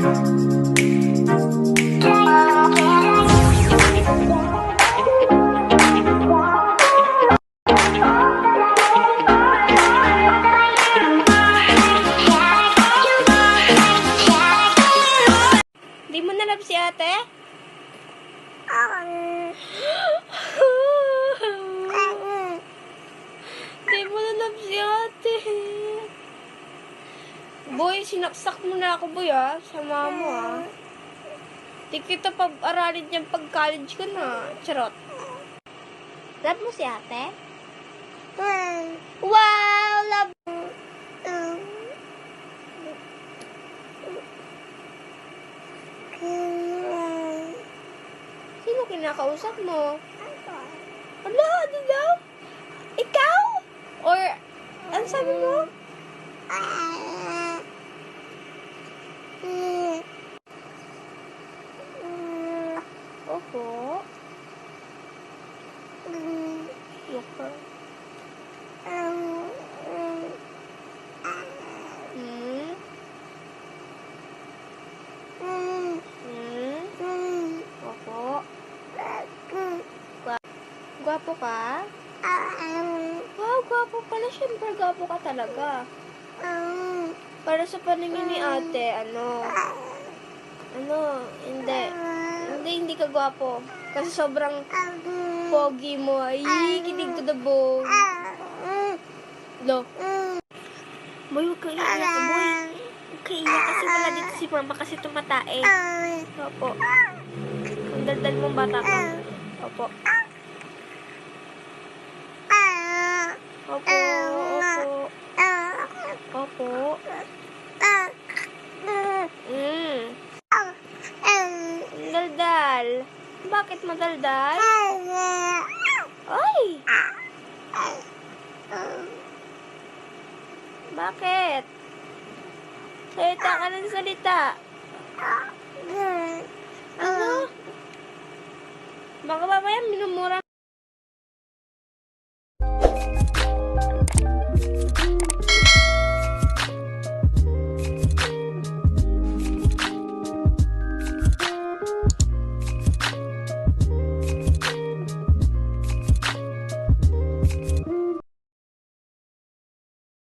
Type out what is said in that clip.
Di mo na love si ate? Di mo na love si ate. Boy, sinaksak mo na ako, boy, ah. Sama mo, ah. Di kita pag-aralin niyan pag-college ko na. Charot. Love mo si ate? Wow! Love! Sino kinakausap mo? Ala, ano daw? Ikaw? Or, ano sabi mo? Opo. Opo. Opo. Gwapo ka? Wow, gwapo pala. Siyempre, gwapo ka talaga. Para sa paningin ni ate, hindi ka gwapo. Kasi sobrang pogi mo. Ay, kinig to the bone. Lo. Boy, huwag kang iiyak, boy. Huwag kang iiyak kasi wala dito si mama kasi tumatae. Opo. Ang daldal mong bata ka. Opo. Opo, opo. Opo. Daldal. Bakit madaldal? Ay! Bakit? Salita ka ng salita. Ano? Baka mamaya minumura